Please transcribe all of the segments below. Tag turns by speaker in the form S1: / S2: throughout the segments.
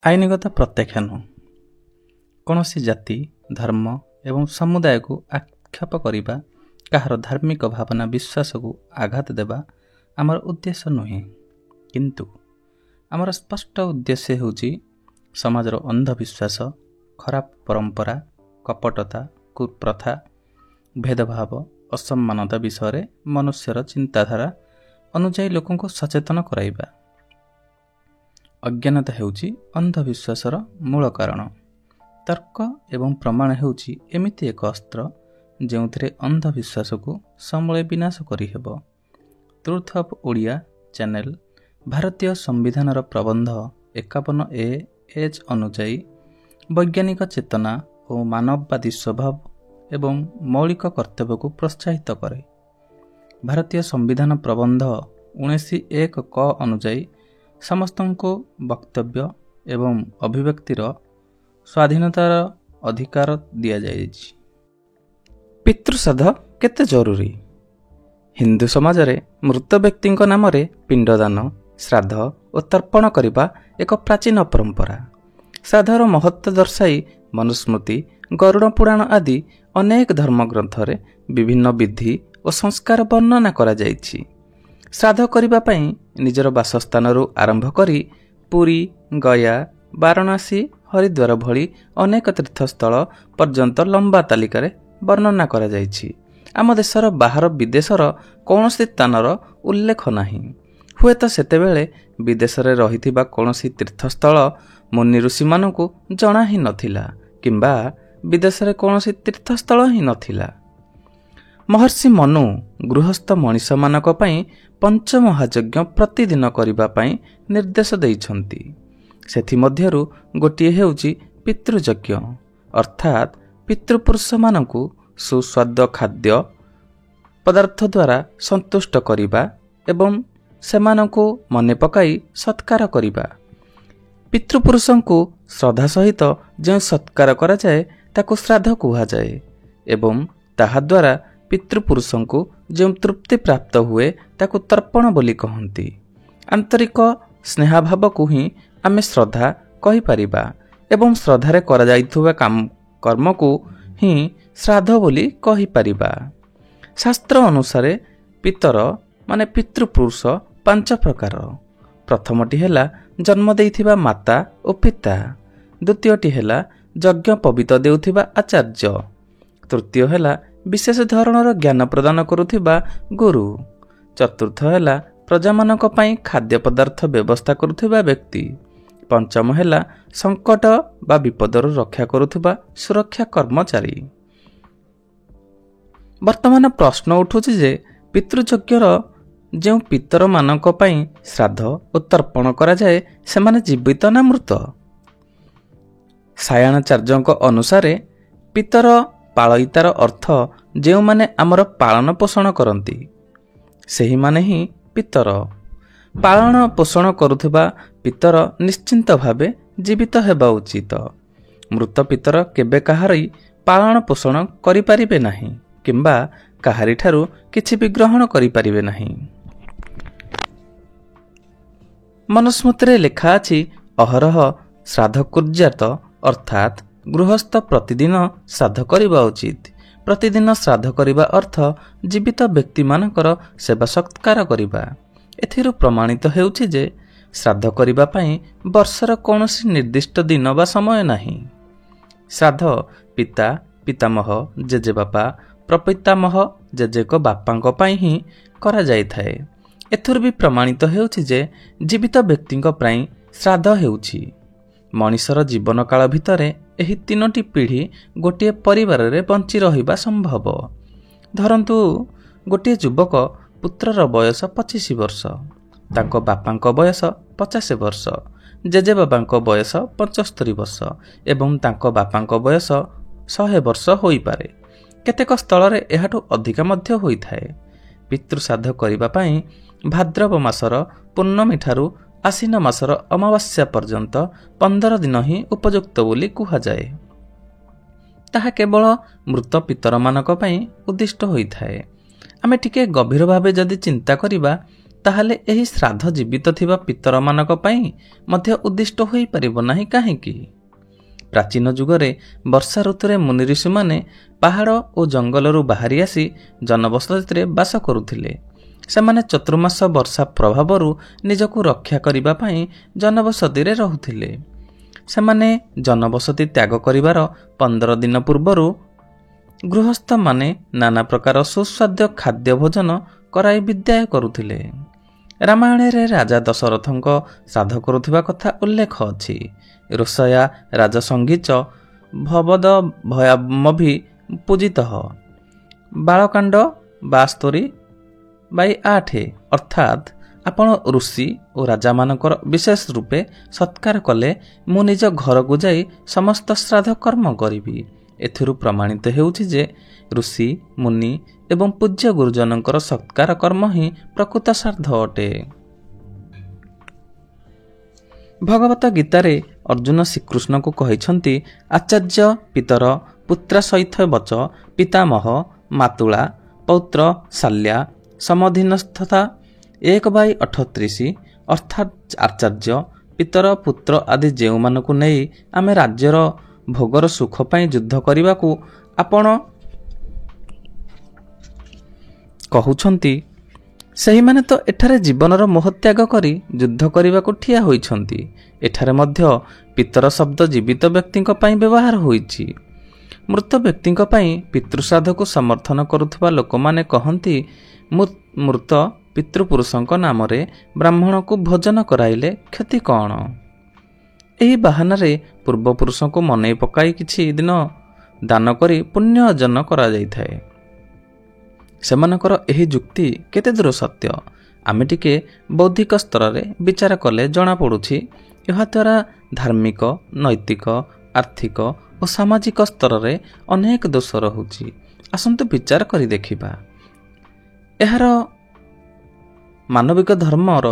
S1: ଆଇନଗତ ପ୍ରତ୍ୟାଖ୍ୟାନ କୌଣସି ଜାତି, ଧର୍ମ ଏବଂ ସମୁଦାୟକୁ ଆକ୍ଷେପ କରିବା, କାହାର ଧାର୍ମିକ ଭାବନା ବିଶ୍ୱାସକୁ ଆଘାତ ଦେବା ଆମର ଉଦ୍ଦେଶ୍ୟ ନୁହେଁ। କିନ୍ତୁ ଆମର ସ୍ପଷ୍ଟ ଉଦ୍ଦେଶ୍ୟ ହେଉଛି ସମାଜର ଅନ୍ଧବିଶ୍ୱାସ, ଖରାପ ପରମ୍ପରା, କପଟତା, କୁପ୍ରଥା, ଭେଦଭାବ, ଅସମାନତା ବିଷୟରେ ମନୁଷ୍ୟର ଚିନ୍ତାଧାରା ଅନୁଯାୟୀ ଲୋକଙ୍କୁ ସଚେତନ କରାଇବା। ଅଜ୍ଞାନତା ହେଉଛି ଅନ୍ଧବିଶ୍ୱାସର ମୂଳ କାରଣ। ତର୍କ ଏବଂ ପ୍ରମାଣ ହେଉଛି ଏମିତି ଏକ ଅସ୍ତ୍ର ଯେଉଁଥିରେ ଅନ୍ଧବିଶ୍ୱାସକୁ ସମୂଳେ ବିନାଶ କରିହେବ। ଟ୍ରୁଥ୍ ଅଫ୍ ଓଡ଼ିଆ ଚ୍ୟାନେଲ ଭାରତୀୟ ସମ୍ବିଧାନର ପ୍ରବନ୍ଧ 51A(H) ଅନୁଯାୟୀ ବୈଜ୍ଞାନିକ ଚେତନା ଓ ମାନବବାଦୀ ସ୍ୱଭାବ ଏବଂ ମୌଳିକ କର୍ତ୍ତବ୍ୟକୁ ପ୍ରୋତ୍ସାହିତ କରେ। ଭାରତୀୟ ସମ୍ବିଧାନ ପ୍ରବନ୍ଧ 19(1) କ ଅନୁଯାୟୀ ସମସ୍ତଙ୍କୁ ବକ୍ତବ୍ୟ ଏବଂ ଅଭିବ୍ୟକ୍ତିର ସ୍ୱାଧୀନତାର ଅଧିକାର ଦିଆଯାଇଛି। ପିତୃଶ୍ରାଦ୍ଧ କେତେ ଜରୁରୀ? ହିନ୍ଦୁ ସମାଜରେ ମୃତ ବ୍ୟକ୍ତିଙ୍କ ନାମରେ ପିଣ୍ଡଦାନ, ଶ୍ରାଦ୍ଧ ଓ ତର୍ପଣ କରିବା ଏକ ପ୍ରାଚୀନ ପରମ୍ପରା। ଶ୍ରାଦ୍ଧର ମହତ୍ତ୍ୱ ଦର୍ଶାଇ ମନୁସ୍ମୃତି, ଗରୁଡ଼ ପୁରାଣ ଆଦି ଅନେକ ଧର୍ମଗ୍ରନ୍ଥରେ ବିଭିନ୍ନ ବିଧି ଓ ସଂସ୍କାର ବର୍ଣ୍ଣନା କରାଯାଇଛି। ଶ୍ରାଦ୍ଧ କରିବା ପାଇଁ ନିଜର ବାସସ୍ଥାନରୁ ଆରମ୍ଭ କରି ପୁରୀ, ଗୟା, ବାରାଣସୀ, ହରିଦ୍ୱାର ଭଳି ଅନେକ ତୀର୍ଥସ୍ଥଳ ପର୍ଯ୍ୟନ୍ତ ଲମ୍ବା ତାଲିକାରେ ବର୍ଣ୍ଣନା କରାଯାଇଛି। ଆମ ଦେଶର ବାହାର ବିଦେଶର କୌଣସି ସ୍ଥାନର ଉଲ୍ଲେଖ ନାହିଁ। ହୁଏତ ସେତେବେଳେ ବିଦେଶରେ ରହିଥିବା କୌଣସି ତୀର୍ଥସ୍ଥଳ ମୁନି ଋଷିମାନଙ୍କୁ ଜଣା ହିଁ ନଥିଲା କିମ୍ବା ବିଦେଶରେ କୌଣସି ତୀର୍ଥସ୍ଥଳ ହିଁ ନଥିଲା। ମହର୍ଷି ମନୁ ଗୃହସ୍ଥ ମଣିଷମାନଙ୍କ ପାଇଁ ପଞ୍ଚମହାଯଜ୍ଞ ପ୍ରତିଦିନ କରିବା ପାଇଁ ନିର୍ଦ୍ଦେଶ ଦେଇଛନ୍ତି। ସେଥିମଧ୍ୟରୁ ଗୋଟିଏ ହେଉଛି ପିତୃଯଜ୍ଞ, ଅର୍ଥାତ୍ ପିତୃପୁରୁଷମାନଙ୍କୁ ସୁସ୍ୱାଦ ଖାଦ୍ୟ ପଦାର୍ଥ ଦ୍ୱାରା ସନ୍ତୁଷ୍ଟ କରିବା ଏବଂ ସେମାନଙ୍କୁ ମନେ ପକାଇ ସତ୍କାର କରିବା। ପିତୃପୁରୁଷଙ୍କୁ ଶ୍ରଦ୍ଧା ସହିତ ଯେଉଁ ସତ୍କାର କରାଯାଏ ତାକୁ ଶ୍ରାଦ୍ଧ କୁହାଯାଏ ଏବଂ ତାହାଦ୍ୱାରା ପିତୃପୁରୁଷଙ୍କୁ ଯେଉଁ ତୃପ୍ତି ପ୍ରାପ୍ତ ହୁଏ ତାକୁ ତର୍ପଣ ବୋଲି କହନ୍ତି। ଆନ୍ତରିକ ସ୍ନେହାଭାବକୁ ହିଁ ଆମେ ଶ୍ରଦ୍ଧା କହିପାରିବା ଏବଂ ଶ୍ରଦ୍ଧାରେ କରାଯାଇଥିବା କର୍ମକୁ ହିଁ ଶ୍ରାଦ୍ଧ ବୋଲି କହିପାରିବା। ଶାସ୍ତ୍ର ଅନୁସାରେ ପିତର ମାନେ ପିତୃପୁରୁଷ 5 ପ୍ରକାର। ପ୍ରଥମଟି ହେଲା ଜନ୍ମ ଦେଇଥିବା ମାତା ଓ ପିତା, ଦ୍ୱିତୀୟଟି ହେଲା ଯଜ୍ଞ ପବିତ ଦେଉଥିବା ଆଚାର୍ଯ୍ୟ, ତୃତୀୟ ହେଲା ବିଶେଷ ଧରଣର ଜ୍ଞାନ ପ୍ରଦାନ କରୁଥିବା ଗୁରୁ, ଚତୁର୍ଥ ହେଲା ପ୍ରଜାମାନଙ୍କ ପାଇଁ ଖାଦ୍ୟ ପଦାର୍ଥ ବ୍ୟବସ୍ଥା କରୁଥିବା ବ୍ୟକ୍ତି, ପଞ୍ଚମ ହେଲା ସଙ୍କଟ ବା ବିପଦରୁ ରକ୍ଷା କରୁଥିବା ସୁରକ୍ଷା କର୍ମଚାରୀ। ବର୍ତ୍ତମାନ ପ୍ରଶ୍ନ ଉଠୁଛି ଯେ ପିତୃଯଜ୍ଞର ଯେଉଁ ପିତରମାନଙ୍କ ପାଇଁ ଶ୍ରାଦ୍ଧ ଓ ତର୍ପଣ କରାଯାଏ ସେମାନେ ଜୀବିତ ନା ମୃତ? ସାୟଣାଚାର୍ଯ୍ୟଙ୍କ ଅନୁସାରେ ପିତର ପାଳଇତାର ଅର୍ଥ ଯେଉଁମାନେ ଆମର ପାଳନ ପୋଷଣ କରନ୍ତି ସେହିମାନେ ହିଁ ପିତର। ପାଳନ ପୋଷଣ କରୁଥିବା ପିତର ନିଶ୍ଚିନ୍ତ ଭାବେ ଜୀବିତ ହେବା ଉଚିତ। ମୃତ ପିତର କେବେ କାହାରି ପାଳନ ପୋଷଣ କରିପାରିବେ ନାହିଁ କିମ୍ବା କାହାରିଠାରୁ କିଛି ବି ଗ୍ରହଣ କରିପାରିବେ ନାହିଁ। ମନୁସ୍ମୃତିରେ ଲେଖା ଅଛି, ଅହରହ ଶ୍ରାଦ୍ଧକୁର୍ଯ୍ୟାତ, ଅର୍ଥାତ୍ ଗୃହସ୍ଥ ପ୍ରତିଦିନ ଶ୍ରାଦ୍ଧ କରିବା ଉଚିତ। ପ୍ରତିଦିନ ଶ୍ରାଦ୍ଧ କରିବା ଅର୍ଥ ଜୀବିତ ବ୍ୟକ୍ତିମାନଙ୍କର ସେବା ସତ୍କାର କରିବା। ଏଥିରୁ ପ୍ରମାଣିତ ହେଉଛି ଯେ ଶ୍ରାଦ୍ଧ କରିବା ପାଇଁ ବର୍ଷର କୌଣସି ନିର୍ଦ୍ଦିଷ୍ଟ ଦିନ ବା ସମୟ ନାହିଁ। ଶ୍ରାଦ୍ଧ ପିତା, ପିତାମହ, ଜେଜେବାପା, ପ୍ରପିତାମହ, ଜେଜେଙ୍କ ବାପାଙ୍କ ପାଇଁ ହିଁ କରାଯାଇଥାଏ। ଏଥିରୁ ବି ପ୍ରମାଣିତ ହେଉଛି ଯେ ଜୀବିତ ବ୍ୟକ୍ତିଙ୍କ ପାଇଁ ଶ୍ରାଦ୍ଧ ହେଉଛି। ମଣିଷର ଜୀବନକାଳ ଭିତରେ ଏହି 3ଟି ପିଢ଼ି ଗୋଟିଏ ପରିବାରରେ ବଞ୍ଚି ରହିବା ସମ୍ଭବ। ଧରନ୍ତୁ ଗୋଟିଏ ଯୁବକ ପୁତ୍ରର ବୟସ 25 ବର୍ଷ, ତାଙ୍କ ବାପାଙ୍କ ବୟସ 50 ବର୍ଷ, ଜେଜେବାବାଙ୍କ ବୟସ 75 ବର୍ଷ ଏବଂ ତାଙ୍କ ବାପାଙ୍କ ବୟସ 100 ବର୍ଷ ହୋଇପାରେ। କେତେକ ସ୍ଥଳରେ ଏହାଠୁ ଅଧିକା ମଧ୍ୟ ହୋଇଥାଏ। ପିତୃଶ୍ରାଦ୍ଧ କରିବା ପାଇଁ ଭାଦ୍ରବ ମାସର ପୂର୍ଣ୍ଣମୀ ଠାରୁ ଆଶ୍ୱିନ ମାସର ଅମାବାସ୍ୟା ପର୍ଯ୍ୟନ୍ତ 15 ଦିନ ହିଁ ଉପଯୁକ୍ତ ବୋଲି କୁହାଯାଏ। ତାହା କେବଳ ମୃତ ପିତରମାନଙ୍କ ପାଇଁ ଉଦ୍ଦିଷ୍ଟ ହୋଇଥାଏ। ଆମେ ଟିକେ ଗଭୀର ଭାବେ ଯଦି ଚିନ୍ତା କରିବା ତାହେଲେ ଏହି ଶ୍ରାଦ୍ଧ ଜୀବିତ ଥିବା ପିତରମାନଙ୍କ ପାଇଁ ମଧ୍ୟ ଉଦ୍ଦିଷ୍ଟ ହୋଇପାରିବ ନାହିଁ କାହିଁକି? ପ୍ରାଚୀନ ଯୁଗରେ ବର୍ଷା ଋତୁରେ ମୁନି ଋଷିମାନେ ପାହାଡ଼ ଓ ଜଙ୍ଗଲରୁ ବାହାରି ଆସି ଜନବସତିରେ ବାସ କରୁଥିଲେ। ସେମାନେ ଚତୁର୍ମାସ ବର୍ଷା ପ୍ରଭାବରୁ ନିଜକୁ ରକ୍ଷା କରିବା ପାଇଁ ଜନବସତିରେ ରହୁଥିଲେ। ସେମାନେ ଜନବସତି ତ୍ୟାଗ କରିବାର 15 ଦିନ ପୂର୍ବରୁ ଗୃହସ୍ଥମାନେ ନାନା ପ୍ରକାର ସୁସ୍ୱାଦ୍ୟ ଖାଦ୍ୟ ଭୋଜନ କରାଇ ବିଦାୟ କରୁଥିଲେ। ରାମାୟଣରେ ରାଜା ଦଶରଥଙ୍କ ଶ୍ରାଦ୍ଧ କରୁଥିବା କଥା ଉଲ୍ଲେଖ ଅଛି। ରୋଷୟା ରାଜସଙ୍ଗୀଚ ଭବଦ ଭୟାମଭି ପୂଜିତ ବାଳକାଣ୍ଡ 72/8 ଅର୍ଥାତ୍ ଆପଣ ଋଷି ଓ ରାଜାମାନଙ୍କର ବିଶେଷ ରୂପେ ସତ୍କାର କଲେ ମୁଁ ନିଜ ଘରକୁ ଯାଇ ସମସ୍ତ ଶ୍ରାଦ୍ଧ କର୍ମ କରିବି। ଏଥିରୁ ପ୍ରମାଣିତ ହେଉଛି ଯେ ଋଷି ମୁନି ଏବଂ ପୂଜ୍ୟ ଗୁରୁଜନଙ୍କର ସତ୍କାର କର୍ମ ହିଁ ପ୍ରକୃତ ଶ୍ରାଦ୍ଧ ଅଟେ। ଭଗବତ ଗୀତାରେ ଅର୍ଜୁନ ଶ୍ରୀକୃଷ୍ଣଙ୍କୁ କହିଛନ୍ତି, ଆଚାର୍ଯ୍ୟ ପିତର ପୁତ୍ର ସହିତ ବଚ ପିତାମହ ମାତୁଳା ପୌତ୍ର ଶାଲ୍ୟା ସମଧିନସ୍ଥତା 1/38 ଅର୍ଥାତ୍ ଆଚାର୍ଯ୍ୟ ପିତର ପୁତ୍ର ଆଦି ଯେଉଁମାନଙ୍କୁ ନେଇ ଆମେ ରାଜ୍ୟର ଭୋଗର ସୁଖ ପାଇଁ ଯୁଦ୍ଧ କରିବାକୁ ଆପଣ କହୁଛନ୍ତି, ସେହିମାନେ ତ ଏଠାରେ ଜୀବନର ମୋହତ୍ୟାଗ କରି ଯୁଦ୍ଧ କରିବାକୁ ଠିଆ ହୋଇଛନ୍ତି। ଏଠାରେ ମଧ୍ୟ ପିତର ଶବ୍ଦ ଜୀବିତ ବ୍ୟକ୍ତିଙ୍କ ପାଇଁ ବ୍ୟବହାର ହୋଇଛି। ମୃତ ବ୍ୟକ୍ତିଙ୍କ ପାଇଁ ପିତୃଶ୍ରାଦ୍ଧକୁ ସମର୍ଥନ କରୁଥିବା ଲୋକମାନେ କହନ୍ତି, ମୃତ ପିତୃପୁରୁଷଙ୍କ ନାମରେ ବ୍ରାହ୍ମଣକୁ ଭୋଜନ କରାଇଲେ କ୍ଷତି କ'ଣ? ଏହି ବାହାନାରେ ପୂର୍ବପୁରୁଷଙ୍କୁ ମନେଇ ପକାଇ କିଛି ଦିନ ଦାନ କରି ପୁଣ୍ୟ ଅର୍ଜନ କରାଯାଇଥାଏ। ସେମାନଙ୍କର ଏହି ଯୁକ୍ତି କେତେ ଦୂର ସତ୍ୟ ଆମେ ଟିକେ ବୌଦ୍ଧିକ ସ୍ତରରେ ବିଚାର କଲେ ଜଣାପଡ଼ୁଛି। ଏହାଦ୍ୱାରା ଧାର୍ମିକ, ନୈତିକ, ଆର୍ଥିକ ଓ ସାମାଜିକ ସ୍ତରରେ ଅନେକ ଦୋଷ ରହୁଛି। ଆସନ୍ତୁ ବିଚାର କରି ଦେଖିବା। ଏହାର ମାନବିକ ଧର୍ମର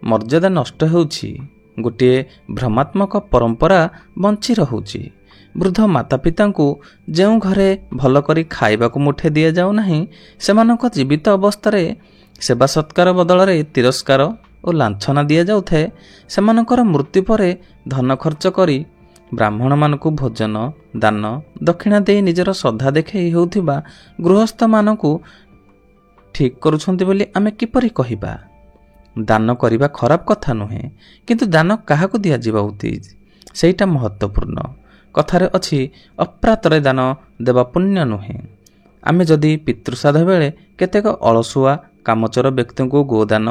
S1: ମର୍ଯ୍ୟାଦା ନଷ୍ଟ ହେଉଛି। ଗୋଟିଏ ଭ୍ରମାତ୍ମକ ପରମ୍ପରା ବଞ୍ଚି ରହୁଛି। ବୃଦ୍ଧ ମାତାପିତାଙ୍କୁ ଯେଉଁ ଘରେ ଭଲ କରି ଖାଇବାକୁ ମୁଠେ ଦିଆଯାଉ ନାହିଁ, ସେମାନଙ୍କ ଜୀବିତ ଅବସ୍ଥାରେ ସେବା ସତ୍କାର ବଦଳରେ ତିରସ୍କାର ଓ ଲାଞ୍ଛନା ଦିଆଯାଉଥାଏ। ସେମାନଙ୍କର ମୃତ୍ୟୁ ପରେ ଧନ ଖର୍ଚ୍ଚ କରି ବ୍ରାହ୍ମଣମାନଙ୍କୁ ଭୋଜନ, ଦାନ, ଦକ୍ଷିଣା ଦେଇ ନିଜର ଶ୍ରଦ୍ଧା ଦେଖାଇ ହେଉଥିବା ଗୃହସ୍ଥମାନଙ୍କୁ ଠିକ୍ କରୁଛନ୍ତି ବୋଲି ଆମେ କିପରି କହିବା? ଦାନ କରିବା ଖରାପ କଥା ନୁହେଁ, କିନ୍ତୁ ଦାନ କାହାକୁ ଦିଆଯିବା ଉଚିତ ସେଇଟା ମହତ୍ତ୍ୱପୂର୍ଣ୍ଣ। କଥାରେ ଅଛି, ଅପ୍ରାତରେ ଦାନ ଦେବା ପୁଣ୍ୟ ନୁହେଁ। ଆମେ ଯଦି ପିତୃଶ୍ରାଦ୍ଧ ବେଳେ କେତେକ ଅଳସୁଆ କାମଚୋର ବ୍ୟକ୍ତିଙ୍କୁ ଗୋଦାନ,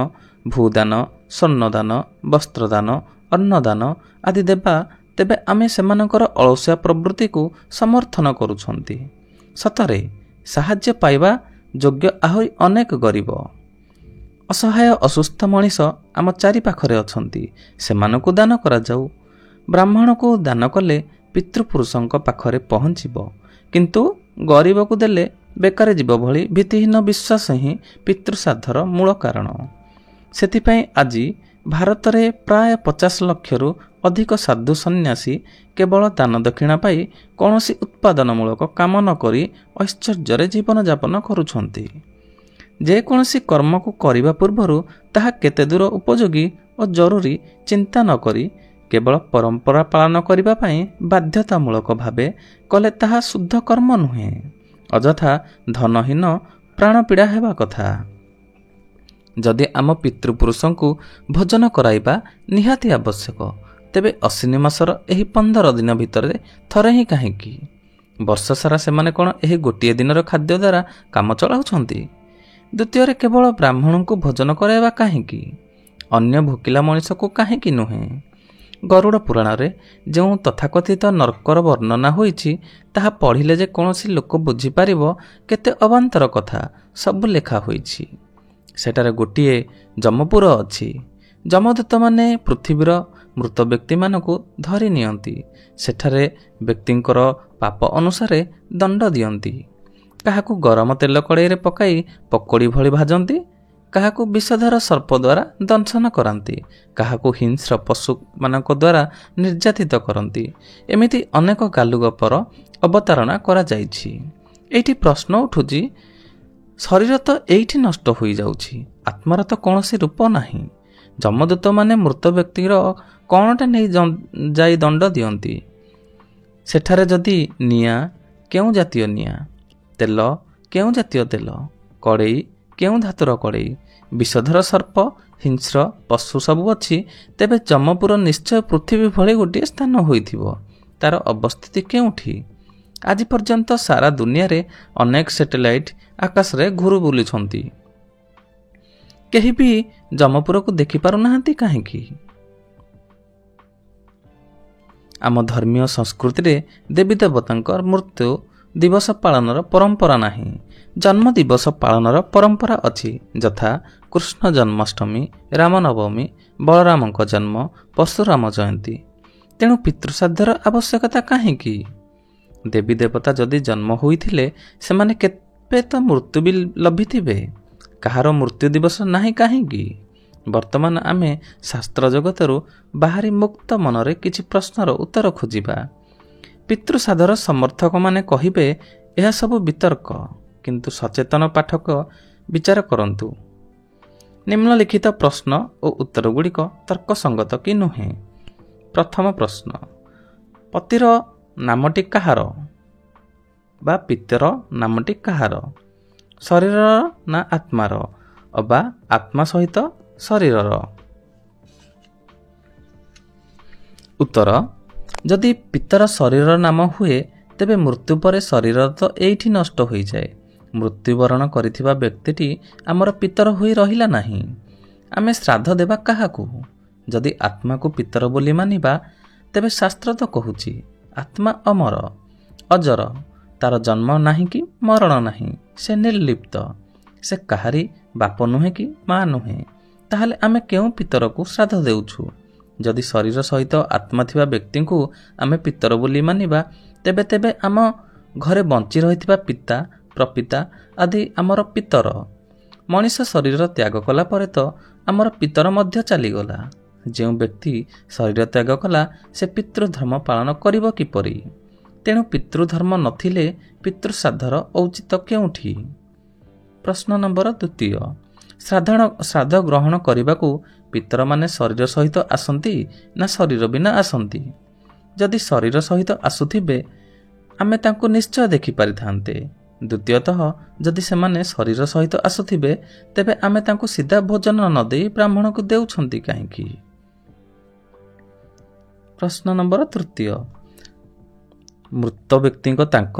S1: ଭୂଦାନ, ସ୍ୱର୍ଣ୍ଣଦାନ, ବସ୍ତ୍ରଦାନ, ଅନ୍ନଦାନ ଆଦି ଦେବା, ତେବେ ଆମେ ସେମାନଙ୍କର ଅଳସୁଆ ପ୍ରବୃତ୍ତିକୁ ସମର୍ଥନ କରୁଛନ୍ତି। ସତରେ ସାହାଯ୍ୟ ପାଇବା ଯୋଗ୍ୟ ଆହୁରି ଅନେକ ଗରିବ, ଅସହାୟ, ଅସୁସ୍ଥ ମଣିଷ ଆମ ଚାରିପାଖରେ ଅଛନ୍ତି। ସେମାନଙ୍କୁ ଦାନ କରାଯାଉ। ବ୍ରାହ୍ମଣକୁ ଦାନ କଲେ ପିତୃପୁରୁଷଙ୍କ ପାଖରେ ପହଞ୍ଚିବ, କିନ୍ତୁ ଗରିବକୁ ଦେଲେ ବେକାର ଯିବ ଭଳି ଭିତ୍ତିହୀନ ବିଶ୍ୱାସ ହିଁ ପିତୃଶ୍ରାଦ୍ଧର ମୂଳ କାରଣ। ସେଥିପାଇଁ ଆଜି ଭାରତରେ ପ୍ରାୟ 50 ଲକ୍ଷରୁ ଅଧିକ ସାଧୁ ସନ୍ନ୍ୟାସୀ କେବଳ ଦାନ ଦକ୍ଷିଣା ପାଇ କୌଣସି ଉତ୍ପାଦନମୂଳକ କାମ ନ କରି ଐଶ୍ୱର୍ଯ୍ୟରେ ଜୀବନଯାପନ କରୁଛନ୍ତି। ଯେକୌଣସି କର୍ମକୁ କରିବା ପୂର୍ବରୁ ତାହା କେତେ ଦୂର ଉପଯୋଗୀ ଓ ଜରୁରୀ ଚିନ୍ତା ନ କରି କେବଳ ପରମ୍ପରା ପାଳନ କରିବା ପାଇଁ ବାଧ୍ୟତାମୂଳକ ଭାବେ କଲେ ତାହା ଶୁଦ୍ଧ କର୍ମ ନୁହେଁ, ଅଯଥା ଧନହୀନ ପ୍ରାଣପୀଡ଼ା ହେବା କଥା। ଯଦି ଆମ ପିତୃପୁରୁଷଙ୍କୁ ଭୋଜନ କରାଇବା ନିହାତି ଆବଶ୍ୟକ, ତେବେ ଅଶ୍ୱିନୀ ମାସର ଏହି 15 ଦିନ ଭିତରେ ଥରେ ହିଁ କାହିଁକି? ବର୍ଷ ସାରା ସେମାନେ କ'ଣ ଏହି ଗୋଟିଏ ଦିନର ଖାଦ୍ୟ ଦ୍ୱାରା କାମ ଚଳାଉଛନ୍ତି? ଦ୍ୱିତୀୟରେ, କେବଳ ବ୍ରାହ୍ମଣଙ୍କୁ ଭୋଜନ କରାଇବା କାହିଁକି? ଅନ୍ୟ ଭୋକିଲା ମଣିଷକୁ କାହିଁକି ନୁହେଁ? ଗରୁଡ଼ ପୁରାଣରେ ଯେଉଁ ତଥାକଥିତ ନର୍କର ବର୍ଣ୍ଣନା ହୋଇଛି, ତାହା ପଢ଼ିଲେ ଯେ କୌଣସି ଲୋକ ବୁଝିପାରିବ କେତେ ଅବାନ୍ତର କଥା ସବୁ ଲେଖା ହୋଇଛି। ସେଠାରେ ଗୋଟିଏ ଯମପୁର ଅଛି। ଯମଦୂତମାନେ ପୃଥିବୀର ମୃତ ବ୍ୟକ୍ତିମାନଙ୍କୁ ଧରି ନିଅନ୍ତି। ସେଠାରେ ବ୍ୟକ୍ତିଙ୍କର ପାପ ଅନୁସାରେ ଦଣ୍ଡ ଦିଅନ୍ତି। କାହାକୁ ଗରମ ତେଲ କଡ଼େଇରେ ପକାଇ ପକୋଡ଼ି ଭଳି ଭାଜନ୍ତି, କାହାକୁ ବିଷଧର ସର୍ପ ଦ୍ୱାରା ଦଂଶନ କରାନ୍ତି, କାହାକୁ ହିଂସ୍ର ପଶୁମାନଙ୍କ ଦ୍ୱାରା ନିର୍ଯାତିତ କରନ୍ତି। ଏମିତି ଅନେକ ଗାଲୁଗପର ଅବତାରଣା କରାଯାଇଛି। ଏଇଠି ପ୍ରଶ୍ନ ଉଠୁଛି, ଶରୀର ତ ଏଇଠି ନଷ୍ଟ ହୋଇଯାଉଛି, ଆତ୍ମାର ତ କୌଣସି ରୂପ ନାହିଁ। ଯମଦୂତମାନେ ମୃତ ବ୍ୟକ୍ତିର କ'ଣଟା ନେଇ ଯାଇ ଦଣ୍ଡ ଦିଅନ୍ତି। ସେଠାରେ ଯଦି ନିଆଁ, କେଉଁ ଜାତୀୟ ନିଆଁ, ତେଲ, କେଉଁ ଜାତୀୟ ତେଲ, କଡ଼େଇ, କେଉଁ ଧାତୁର କଡ଼େଇ, ବିଷଧର ସର୍ପ, ହିଂସ୍ର ପଶୁ ସବୁ ଅଛି, ତେବେ ଯମପୁର ନିଶ୍ଚୟ ପୃଥିବୀ ଭଳି ଗୋଟିଏ ସ୍ଥାନ ହୋଇଥିବ। ତାର ଅବସ୍ଥିତି କେଉଁଠି? ଆଜି ପର୍ଯ୍ୟନ୍ତ ସାରା ଦୁନିଆରେ ଅନେକ ସ୍ୟାଟେଲାଇଟ୍ ଆକାଶରେ ଘୁରୁ ବୁଲୁଛନ୍ତି, କେହି ବି ଯମପୁରକୁ ଦେଖିପାରୁନାହାନ୍ତି କାହିଁକି? ଆମ ଧର୍ମୀୟ ସଂସ୍କୃତିରେ ଦେବୀ ଦେବତାଙ୍କ ମୃତ୍ୟୁ ଦିବସ ପାଳନର ପରମ୍ପରା ନାହିଁ। ଜନ୍ମ ଦିବସ ପାଳନର ପରମ୍ପରା ଅଛି, ଯଥା କୃଷ୍ଣ ଜନ୍ମାଷ୍ଟମୀ, ରାମନବମୀ, ବଳରାମଙ୍କ ଜନ୍ମ, ପଶୁରାମ ଜୟନ୍ତୀ। ତେଣୁ ପିତୃଶ୍ରାଦ୍ଧର ଆବଶ୍ୟକତା କାହିଁକି? ଦେବୀ ଦେବତା ଯଦି ଜନ୍ମ ହୋଇଥିଲେ ସେମାନେ କେବେ ତ ମୃତ୍ୟୁ ବି ଲଭିଥିବେ। କାହାର ମୃତ୍ୟୁ ଦିବସ ନାହିଁ କାହିଁକି? ବର୍ତ୍ତମାନ ଆମେ ଶାସ୍ତ୍ର ଜଗତରୁ ବାହାରି ମୁକ୍ତ ମନରେ କିଛି ପ୍ରଶ୍ନର ଉତ୍ତର ଖୋଜିବା। ପିତୃଶ୍ରାଦ୍ଧର ସମର୍ଥକମାନେ କହିବେ ଏହା ସବୁ ବିତର୍କ, କିନ୍ତୁ ସଚେତନ ପାଠକ ବିଚାର କରନ୍ତୁ। ନିମ୍ନଲିଖିତ ପ୍ରଶ୍ନ ଓ ଉତ୍ତରଗୁଡ଼ିକ ତର୍କସଙ୍ଗତ କି ନୁହେଁ। ପ୍ରଥମ ପ୍ରଶ୍ନ, ପତିର ନାମଟି କାହାର ବା ପିତର ନାମଟି କାହାର? ଶରୀରର ନା ଆତ୍ମାର ଅବା ଆତ୍ମା ସହିତ ଶରୀରର? ଉତ୍ତର, ଯଦି ପିତର ଶରୀରର ନାମ ହୁଏ ତେବେ ମୃତ୍ୟୁ ପରେ ଶରୀର ତ ଏଇଠି ନଷ୍ଟ ହୋଇଯାଏ। ମୃତ୍ୟୁବରଣ କରିଥିବା ବ୍ୟକ୍ତିଟି ଆମର ପିତର ହୋଇ ରହିଲା ନାହିଁ। ଆମେ ଶ୍ରାଦ୍ଧ ଦେବା କାହାକୁ? ଯଦି ଆତ୍ମାକୁ ପିତର ବୋଲି ମାନିବା, ତେବେ ଶାସ୍ତ୍ର ତ କହୁଛି ଆତ୍ମା ଅମର, ଅଜର, ତାର ଜନ୍ମ ନାହିଁ କି ମରଣ ନାହିଁ, ସେ ନିର୍ଲିପ୍ତ, ସେ କାହାରି ବାପ ନୁହେଁ କି ମା ନୁହେଁ। ତାହେଲେ ଆମେ କେଉଁ ପିତରକୁ ଶ୍ରାଦ୍ଧ ଦେଉଛୁ? ଯଦି ଶରୀର ସହିତ ଆତ୍ମା ଥିବା ବ୍ୟକ୍ତିଙ୍କୁ ଆମେ ପିତର ବୋଲି ମାନିବା, ତେବେ ଆମ ଘରେ ବଞ୍ଚି ରହିଥିବା ପିତା, ପ୍ରପିତା ଆଦି ଆମର ପିତର। ମଣିଷ ଶରୀର ତ୍ୟାଗ କଲା ପରେ ତ ଆମର ପିତର ମଧ୍ୟ ଚାଲିଗଲା। ଯେଉଁ ବ୍ୟକ୍ତି ଶରୀର ତ୍ୟାଗ କଲା ସେ ପିତୃଧର୍ମ ପାଳନ କରିବ କିପରି? ତେଣୁ ପିତୃଧର୍ମ ନଥିଲେ ପିତୃଶ୍ରାଦ୍ଧର ଔଚିତ୍ୟ କେଉଁଠି? ପ୍ରଶ୍ନ ନମ୍ବର 2, ଶ୍ରାଦ୍ଧ ଗ୍ରହଣ କରିବାକୁ ପିତରମାନେ ଶରୀର ସହିତ ଆସନ୍ତି ନା ଶରୀର ବିନା ଆସନ୍ତି? ଯଦି ଶରୀର ସହିତ ଆସୁଥିବେ ଆମେ ତାଙ୍କୁ ନିଶ୍ଚୟ ଦେଖିପାରିଥାନ୍ତେ। ଦ୍ୱିତୀୟତଃ, ଯଦି ସେମାନେ ଶରୀର ସହିତ ଆସୁଥିବେ ତେବେ ଆମେ ତାଙ୍କୁ ସିଧା ଭୋଜନ ନ ଦେଇ ବ୍ରାହ୍ମଣକୁ ଦେଉଛନ୍ତି କାହିଁକି? ପ୍ରଶ୍ନ ନମ୍ବର 3, ମୃତ ବ୍ୟକ୍ତିଙ୍କ ତାଙ୍କ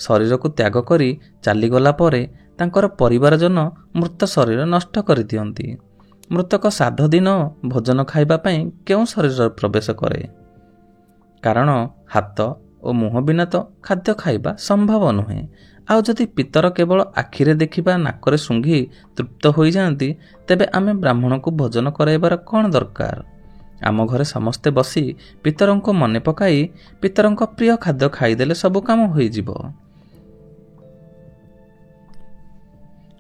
S1: ଶରୀରକୁ ତ୍ୟାଗ କରି ଚାଲିଗଲା ପରେ ତାଙ୍କର ପରିବାରଜନ ମୃତ ଶରୀର ନଷ୍ଟ କରିଦିଅନ୍ତି। ମୃତକ ଶ୍ରାଦ୍ଧ ଦିନ ଭୋଜନ ଖାଇବା ପାଇଁ କେଉଁ ଶରୀରରେ ପ୍ରବେଶ କରେ? କାରଣ ହାତ ଓ ମୁହଁ ବିନା ତ ଖାଦ୍ୟ ଖାଇବା ସମ୍ଭବ ନୁହେଁ। ଆଉ ଯଦି ପିତର କେବଳ ଆଖିରେ ଦେଖିବା, ନାକରେ ଶୁଙ୍ଘି ତୃପ୍ତ ହୋଇଯାଆନ୍ତି, ତେବେ ଆମେ ବ୍ରାହ୍ମଣକୁ ଭୋଜନ କରାଇବାର କ'ଣ ଦରକାର? ଆମ ଘରେ ସମସ୍ତେ ବସି ପିତରଙ୍କୁ ମନେ ପକାଇ ପିତରଙ୍କ ପ୍ରିୟ ଖାଦ୍ୟ ଖାଇଦେଲେ ସବୁ କାମ ହୋଇଯିବ।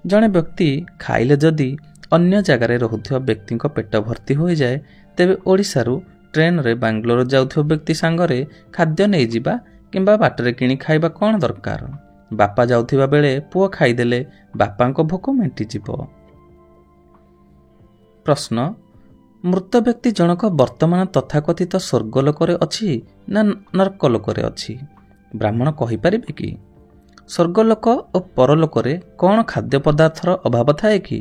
S1: ଜଣେ ବ୍ୟକ୍ତି ଖାଇଲେ ଯଦି ଅନ୍ୟ ଜାଗାରେ ରହୁଥିବା ବ୍ୟକ୍ତିଙ୍କ ପେଟ ଭର୍ତ୍ତି ହୋଇଯାଏ, ତେବେ ଓଡ଼ିଶାରୁ ଟ୍ରେନରେ ବାଙ୍ଗାଲୋର ଯାଉଥିବା ବ୍ୟକ୍ତି ସାଙ୍ଗରେ ଖାଦ୍ୟ ନେଇଯିବା କିମ୍ବା ବାଟରେ କିଣି ଖାଇବା କ'ଣ ଦରକାର? ବାପା ଯାଉଥିବା ବେଳେ ପୁଅ ଖାଇଦେଲେ ବାପାଙ୍କ ଭୋକ ମେଣ୍ଟିଯିବ। ପ୍ରଶ୍ନ, ମୃତ ବ୍ୟକ୍ତି ଜଣକ ବର୍ତ୍ତମାନ ତଥାକଥିତ ସ୍ୱର୍ଗଲୋକରେ ଅଛି ନା ନର୍କଲୋକରେ ଅଛି? ବ୍ରାହ୍ମଣ କହିପାରିବେ କି? ସ୍ୱର୍ଗଲୋକ ଓ ପରଲୋକରେ କ'ଣ ଖାଦ୍ୟ ପଦାର୍ଥର ଅଭାବ ଥାଏ କି?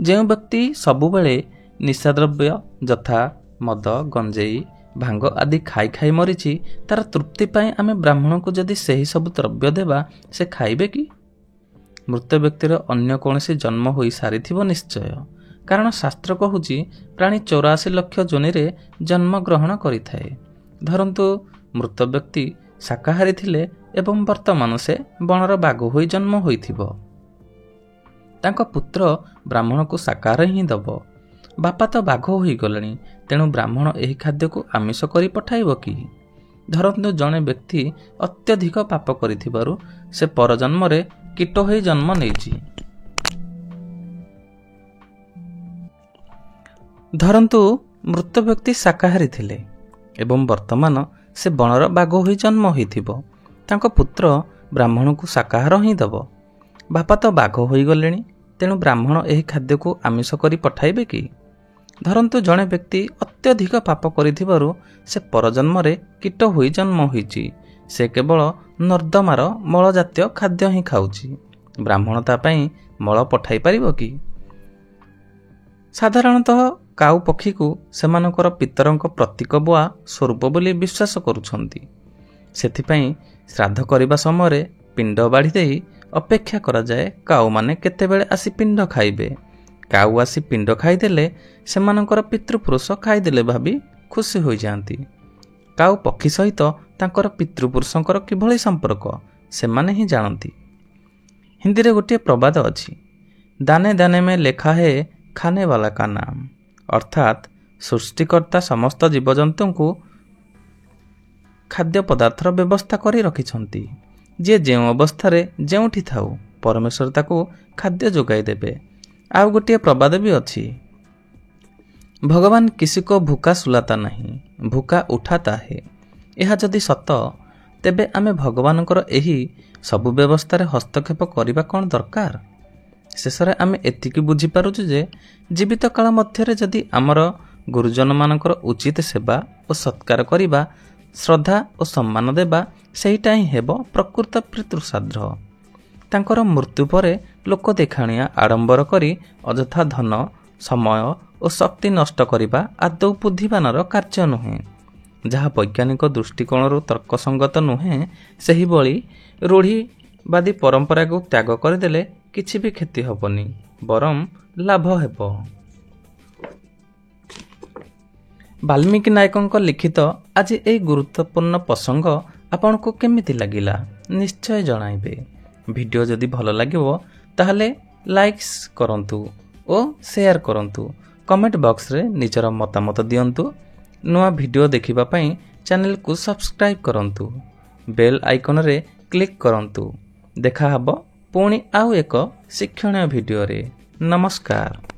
S1: ଯେଉଁ ବ୍ୟକ୍ତି ସବୁବେଳେ ନିଶାଦ୍ରବ୍ୟ ଯଥା ମଦ, ଗଞ୍ଜେଇ, ଭାଙ୍ଗ ଆଦି ଖାଇ ଖାଇ ମରିଛି, ତାର ତୃପ୍ତି ପାଇଁ ଆମେ ବ୍ରାହ୍ମଣକୁ ଯଦି ସେହି ସବୁ ଦ୍ରବ୍ୟ ଦେବା, ସେ ଖାଇବେ କି? ମୃତ ବ୍ୟକ୍ତିର ଅନ୍ୟ କୌଣସି ଜନ୍ମ ହୋଇ ସାରିଥିବ ନିଶ୍ଚୟ, କାରଣ ଶାସ୍ତ୍ର କହୁଛି ପ୍ରାଣୀ 84 ଲକ୍ଷ ଯୋନିରେ ଜନ୍ମ ଗ୍ରହଣ କରିଥାଏ। ଧରନ୍ତୁ ମୃତ ବ୍ୟକ୍ତି ଶାକାହାରୀ ଥିଲେ ଏବଂ ବର୍ତ୍ତମାନ ସେ ବଣର ବାଘ ହୋଇ ଜନ୍ମ ହୋଇଥିବ। ତାଙ୍କ ପୁତ୍ର ବ୍ରାହ୍ମଣକୁ ଶାକାହାର ହିଁ ଦେବ। ବାପା ତ ବାଘ ହୋଇଗଲେଣି, ତେଣୁ ବ୍ରାହ୍ମଣ ଏହି ଖାଦ୍ୟକୁ ଆମିଷ କରି ପଠାଇବ କି? ଧରନ୍ତୁ ଜଣେ ବ୍ୟକ୍ତି ଅତ୍ୟଧିକ ପାପ କରିଥିବାରୁ ସେ ପରଜନ୍ମରେ କୀଟ ହୋଇ ଜନ୍ମ ନେଇଛି। ଧରନ୍ତୁ ମୃତ ବ୍ୟକ୍ତି ଶାକାହାରୀ ଥିଲେ ଏବଂ ବର୍ତ୍ତମାନ ସେ ବଣର ବାଘ ହୋଇ ଜନ୍ମ ହୋଇଥିବ। ତାଙ୍କ ପୁତ୍ର ବ୍ରାହ୍ମଣକୁ ଶାକାହାର ହିଁ ଦେବ। ବାପା ତ ବାଘ ହୋଇଗଲେଣି, ତେଣୁ ବ୍ରାହ୍ମଣ ଏହି ଖାଦ୍ୟକୁ ଆମିଷ କରି ପଠାଇବେ କି? ଧରନ୍ତୁ ଜଣେ ବ୍ୟକ୍ତି ଅତ୍ୟଧିକ ପାପ କରିଥିବାରୁ ସେ ପରଜନ୍ମରେ କୀଟ ହୋଇ ଜନ୍ମ ହୋଇଛି। ସେ କେବଳ ନର୍ଦ୍ଦମାର ମଳ ଜାତୀୟ ଖାଦ୍ୟ ହିଁ ଖାଉଛି। ବ୍ରାହ୍ମଣ ତା ପାଇଁ ମଳ ପଠାଇ ପାରିବ କି? ସାଧାରଣତଃ କାଉ ପକ୍ଷୀକୁ ସେମାନଙ୍କର ପିତରଙ୍କ ପ୍ରତୀକ ବା ସ୍ୱରୂପ ବୋଲି ବିଶ୍ୱାସ କରୁଛନ୍ତି। ସେଥିପାଇଁ ଶ୍ରାଦ୍ଧ କରିବା ସମୟରେ ପିଣ୍ଡ ବାଢ଼ି ଦେଇ ଅପେକ୍ଷା କରାଯାଏ କାଉମାନେ କେତେବେଳେ ଆସି ପିଣ୍ଡ ଖାଇବେ। କାଉ ଆସି ପିଣ୍ଡ ଖାଇଦେଲେ ସେମାନଙ୍କର ପିତୃପୁରୁଷ ଖାଇଦେଲେ ଭାବି ଖୁସି ହୋଇଯାଆନ୍ତି। କାଉ ପକ୍ଷୀ ସହିତ ତାଙ୍କର ପିତୃପୁରୁଷଙ୍କର କିଭଳି ସମ୍ପର୍କ ସେମାନେ ହିଁ ଜାଣନ୍ତି। ହିନ୍ଦୀରେ ଗୋଟିଏ ପ୍ରବାଦ ଅଛି, ଦାନେ ଦାନେ ମେ ଲେଖା ହେ ଖାନେ ବାଲା କା ନାମ, ଅର୍ଥାତ୍ ସୃଷ୍ଟିକର୍ତ୍ତା ସମସ୍ତ ଜୀବଜନ୍ତୁଙ୍କୁ ଖାଦ୍ୟ ପଦାର୍ଥର ବ୍ୟବସ୍ଥା କରି ରଖିଛନ୍ତି। ଯିଏ ଯେଉଁ ଅବସ୍ଥାରେ ଯେଉଁଠି ଥାଉ ପରମେଶ୍ୱର ତାକୁ ଖାଦ୍ୟ ଯୋଗାଇ ଦେବେ। ଆଉ ଗୋଟିଏ ପ୍ରବାଦ ବି ଅଛି, ଭଗବାନ କିସିକୋ ଭୁକା ସୁଲାତା ନାହିଁ, ଭୁକା ଉଠାତା ହେ। ଏହା ଯଦି ସତ, ତେବେ ଆମେ ଭଗବାନଙ୍କର ଏହି ସବୁ ବ୍ୟବସ୍ଥାରେ ହସ୍ତକ୍ଷେପ କରିବା କ'ଣ ଦରକାର? ଶେଷରେ ଆମେ ଏତିକି ବୁଝିପାରୁଛୁ ଯେ ଜୀବିତ କାଳ ମଧ୍ୟରେ ଯଦି ଆମର ଗୁରୁଜନମାନଙ୍କର ଉଚିତ ସେବା ଓ ସତ୍କାର କରିବା, ଶ୍ରଦ୍ଧା ଓ ସମ୍ମାନ ଦେବା, ସେଇଟା ହିଁ ହେବ ପ୍ରକୃତ ପିତୃଶ୍ରାଦ୍ଧ। ତାଙ୍କର ମୃତ୍ୟୁ ପରେ ଲୋକ ଦେଖାଣିଆ ଆଡ଼ମ୍ବର କରି ଅଯଥା ଧନ, ସମୟ ଓ ଶକ୍ତି ନଷ୍ଟ କରିବା ଆଦୌ ବୁଦ୍ଧିମାନର କାର୍ଯ୍ୟ ନୁହେଁ। ଯାହା ବୈଜ୍ଞାନିକ ଦୃଷ୍ଟିକୋଣରୁ ତର୍କସଙ୍ଗତ ନୁହେଁ, ସେହିଭଳି ରୂଢ଼ିବାଦୀ ପରମ୍ପରାକୁ ତ୍ୟାଗ କରିଦେଲେ କିଛି ବି କ୍ଷତି ହେବନି, ବରଂ ଲାଭ ହେବ। ବାଲ୍ମୀକି ନାୟକଙ୍କ ଲିଖିତ ଆଜି ଏହି ଗୁରୁତ୍ୱପୂର୍ଣ୍ଣ ପ୍ରସଙ୍ଗ ଆପଣଙ୍କୁ କେମିତି ଲାଗିଲା ନିଶ୍ଚୟ ଜଣାଇବେ। ଭିଡ଼ିଓ ଯଦି ଭଲ ଲାଗିବ ତାହେଲେ ଲାଇକ୍ସ କରନ୍ତୁ ଓ ସେୟାର କରନ୍ତୁ। କମେଣ୍ଟ ବକ୍ସରେ ନିଜର ମତାମତ ଦିଅନ୍ତୁ। ନୂଆ ଭିଡ଼ିଓ ଦେଖିବା ପାଇଁ ଚ୍ୟାନେଲକୁ ସବସ୍କ୍ରାଇବ୍ କରନ୍ତୁ। ବେଲ୍ ଆଇକନରେ କ୍ଲିକ୍ କରନ୍ତୁ। ଦେଖାହେବ ପୁଣି ଆଉ ଏକ ଶିକ୍ଷଣୀୟ ଭିଡ଼ିଓରେ। ନମସ୍କାର।